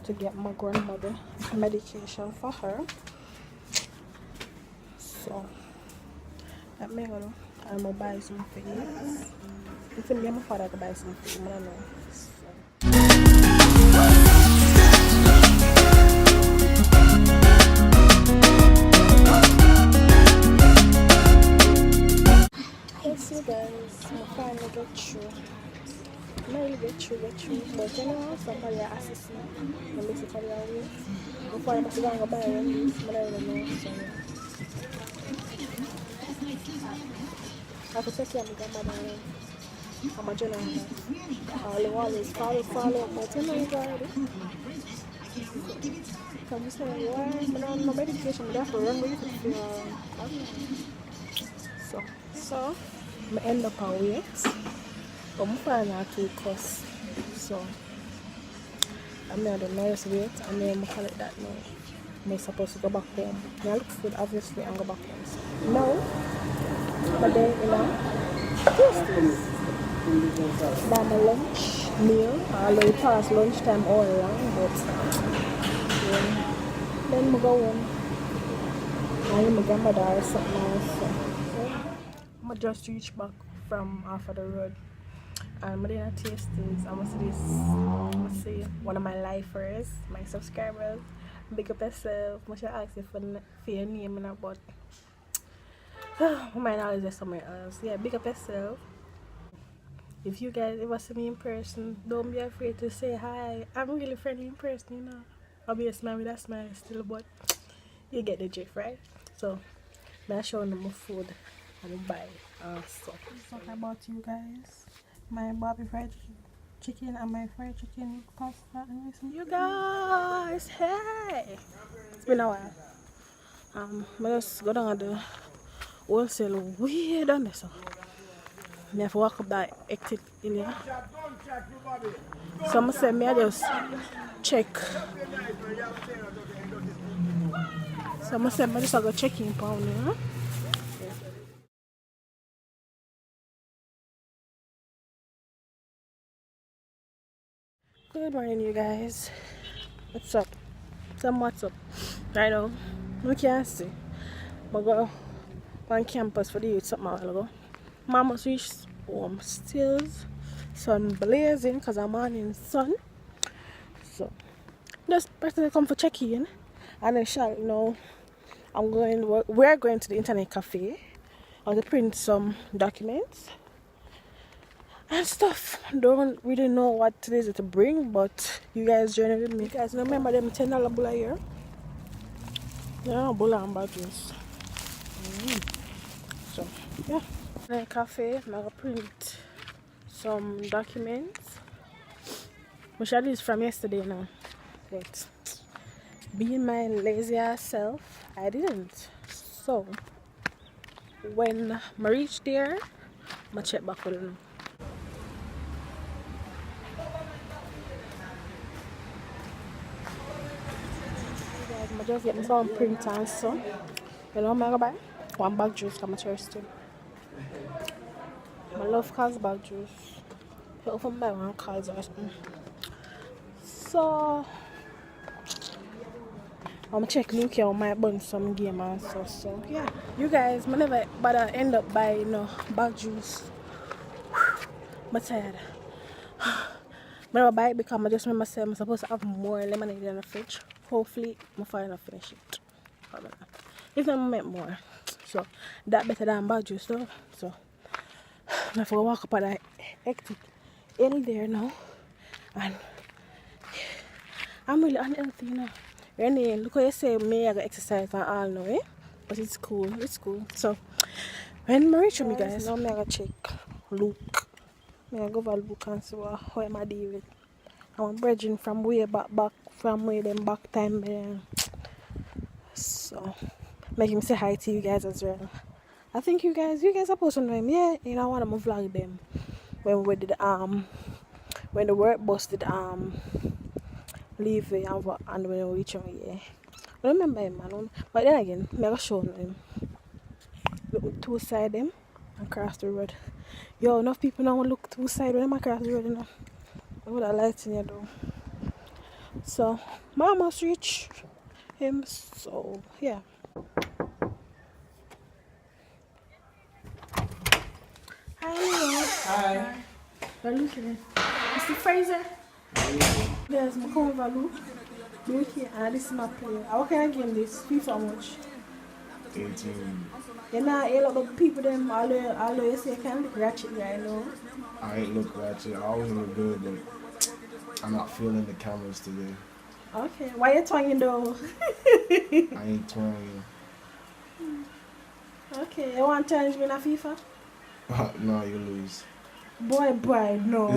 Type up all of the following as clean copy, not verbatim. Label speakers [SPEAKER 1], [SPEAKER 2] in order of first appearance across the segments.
[SPEAKER 1] to get my grandmother medication for her. So let me go. I'm gonna buy some things. It's me and my father to buy some things. I don't know. Yes, you guys, I finally get through. I really get through, but you know, somebody assist me. And basically, I wait. Before I'm going to buy one of these, but I don't know. So, yeah. I have to take care of my grandmother. I'm a general. I'll always follow, but you know, you already. Come say, why? I'm on my medication, but I have to run with it. So, I end up on wait. But I'm finding out to cost. So, I'm at the nearest wait, and then I call it that now. I'm supposed to go back home. I look food, obviously, and go back home. So, no, but then, you know, Tuesdays. Buy my lunch meal. Although it past lunchtime all along, but yeah. Then I go home. And my grandmother or something else. So, yeah. I just reached back from off of the road. And I didn't taste this. I must say one of my lifers, my subscribers. Big up yourself. I should ask you for your name in a but my knowledge is somewhere else. Yeah, big up yourself. If you guys ever see me in person, don't be afraid to say hi. I'm really friendly in person, you know. I'll be a smile with a smile still, but you get the drift, right? So, I'm showing them my food and buy stuff. Let's talk about you guys. My Bobby fried chicken and my fried chicken pasta and everything. You guys, hey! It's been a while. I just go down to the wholesale way down there, so I have to walk up that exit in here. So I say I just check. So I say I just go check in pound, you know? Good morning, you guys. What's up? What's up? Right now, we can't see. I go on campus for the youth something a while ago. Mama reached home still, sun blazing because I'm on in sun. So, just personally come for check in. And then shall you know, we're going to the internet cafe. I want to print some documents and stuff. Don't really know what it is to bring, but you guys journey with me. You guys remember them $10 bulla here? Yeah, bulla and badges. So, yeah. In the cafe, I'm going to print some documents. Which at least from yesterday now. But being my lazy ass self, I didn't. So, when I reach there, I check back with them. I just get some print and so. You know what I'm going to buy? One bag juice for my thirsty. I love Carlsberg juice. I often buy one Carlsberg. So, I'm check Luke on my bun some game and stuff. So, yeah. You guys, I never but I end up buying bag juice. I'm tired. I never buy it because I just remember saying I'm supposed to have more lemonade in the fridge. Hopefully, I'm finally finish it. If not, I make more. So, that better than bag juice though. So, I have to walk up at that hectic in there now. And I'm really unhealthy, you know. Anyway, look what you say, me I got exercise and all now, eh? But it's cool, So, when I reach me guys, now I gotta check Luke. I go over Luke and see how am I deal with. I'm bridging from way back from way them back time there. So, make him say hi to you guys as well. I think you guys are supposed to know him, yeah? You know, I want to vlog them when we did when the work bus did leave and when we reach him, yeah. I don't remember him, man. But then again, I never show him. Look two side them and cross the road. Yo, enough people now look two side when I cross the road, you know. I would have liked to though. So I almost reached him. So yeah. Hi.
[SPEAKER 2] Hi.
[SPEAKER 1] Valou, né? Mr. Fraser. There's my home Valou. Look here, and this is my player. How can I game this? FIFA much?
[SPEAKER 2] 18.
[SPEAKER 1] You know, a lot of people them always say can look ratchet guy, you know.
[SPEAKER 2] I ain't look ratchet. I always look good, but I'm not feeling the cameras today.
[SPEAKER 1] Okay, why you twanging though?
[SPEAKER 2] I ain't twirling.
[SPEAKER 1] Okay, you want to challenge me in a FIFA?
[SPEAKER 2] No, you lose.
[SPEAKER 1] Boy, no.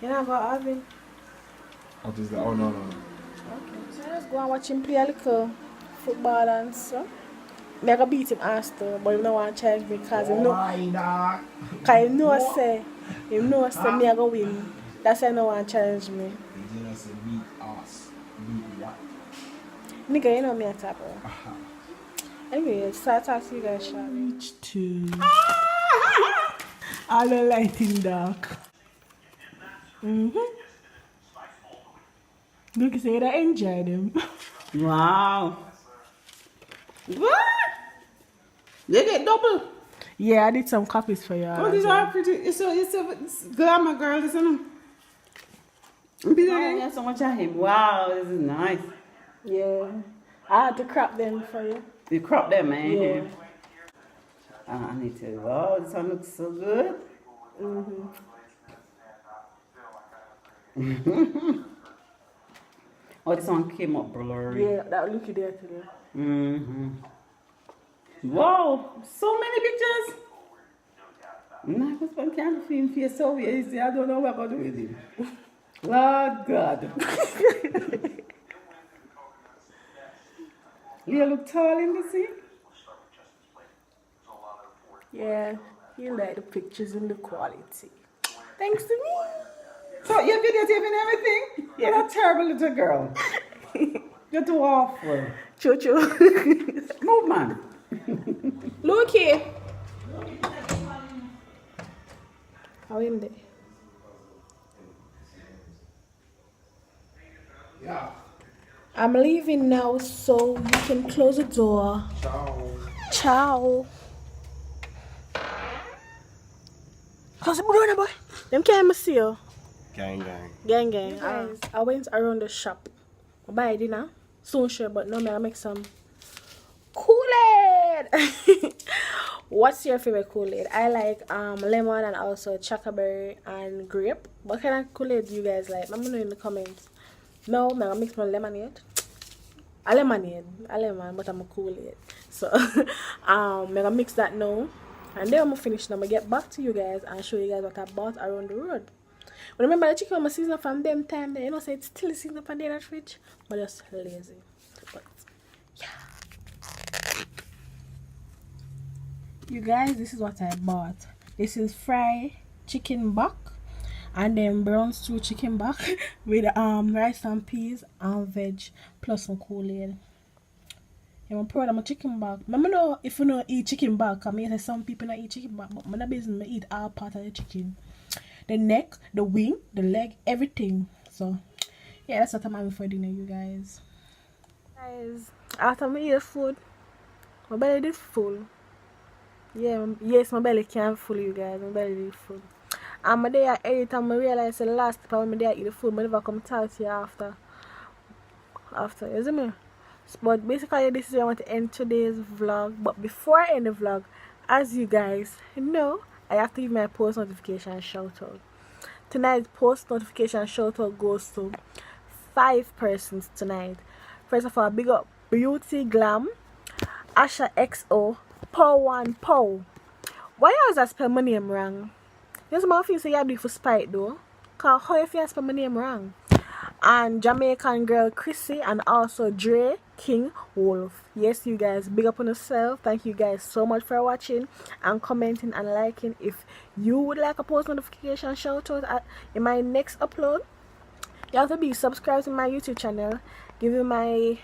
[SPEAKER 1] You're not gonna have him.
[SPEAKER 2] What is that? Oh, no.
[SPEAKER 1] Okay, so let's go and watch him play a little football and stuff. I'm gonna beat him ass though, but you don't want to challenge me because you know, say me I go win. That's why you don't want to challenge me.
[SPEAKER 2] You just say beat us. Beat what?
[SPEAKER 1] Nigga, you know me at top, bro. Anyway, so I'll talk to you guys shortly. Reach 2. All the lighting dark. Look, you say I enjoy them.
[SPEAKER 3] Wow. What? They get double.
[SPEAKER 1] Yeah, I did some copies for you.
[SPEAKER 3] Oh, these are pretty. It's glamour girl, isn't it? There's so much of him. Wow, this is nice.
[SPEAKER 1] Yeah. I had to crop them for you.
[SPEAKER 3] You crop them, man.
[SPEAKER 1] Yeah.
[SPEAKER 3] I need to. Wow, this one looks so good. Oh, this one came up blurry.
[SPEAKER 1] Yeah, that look there today.
[SPEAKER 3] Wow, so many pictures. My husband can't film face so easy. I don't know what I'm going to do with him. Lord God. You look tall in the scene?
[SPEAKER 1] Yeah, you like the pictures and the quality. Thanks to me.
[SPEAKER 3] So you're videotaping everything? You're a terrible little girl. You're too awful.
[SPEAKER 1] Choo.
[SPEAKER 3] Move, man.
[SPEAKER 1] Look here. How in there?
[SPEAKER 2] Yeah.
[SPEAKER 1] I'm leaving now, so you can close the door. Ciao. Close the door, boy. Them can't see you.
[SPEAKER 2] Gang.
[SPEAKER 1] Gang. Guys, I went around the shop. I buy dinner. Soon sure, but no, I make some Kool-Aid. What's your favorite Kool-Aid? I like lemon and also chocoberry and grape. What kind of Kool-Aid do you guys like? Let me know in the comments. No, I'm gonna mix my lemonade. A lemon, but I'm a Kool-Aid. So I'm gonna mix that now. And then I'm gonna finish. I'm gonna get back to you guys and show you guys what I bought around the road. But remember the chicken was season from them time there, you know, so it's still season from there in the fridge. But just lazy. But yeah. You guys, this is what I bought. This is fried chicken back and then brown stew chicken back with rice and peas and veg plus some Kool-Aid. I'm proud of my chicken back. I don't know if you know eat chicken back. I mean, some people not eat chicken back, but I'm not business. I eat all part of the chicken. The neck, the wing, the leg, everything. So, yeah, that's what I'm having for dinner, you guys. Guys, after I eat the food, my belly is full. Yeah, yes, my belly can't full, you guys. My belly is full. And my day I ate and I realized the last time my day I eat the food, I never come talk to you after. You see me? But basically, this is where I want to end today's vlog. But before I end the vlog, as you guys know, I have to give my post notification shout out. Tonight's post notification shout out goes to 5 persons tonight. First of all, big up Beauty Glam, Asha XO, Pow1 Pow. Why you always spell my name wrong? There's my thing say you do it for spite though. Cause how if you spell my name wrong? And Jamaican girl Chrissy and also Dre King Wolf. Yes, you guys, big up on yourself. Thank you guys so much for watching and commenting and liking. If you would like a post notification shout out in my next upload, you have to be subscribed to my YouTube channel, give my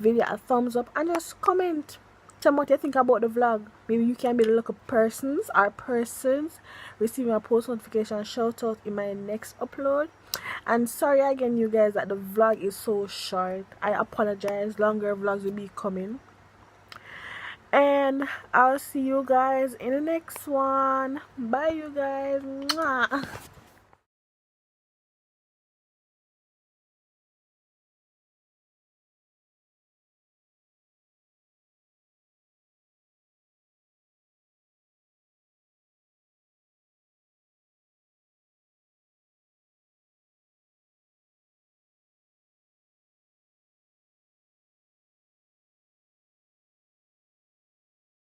[SPEAKER 1] video a thumbs up and just comment tell me what you think about the vlog. Maybe you can be the local persons receiving a post notification shout out in my next upload. And sorry again you guys that the vlog is so short. I apologize. Longer vlogs will be coming. And I'll see you guys in the next one. Bye you guys. Mwah.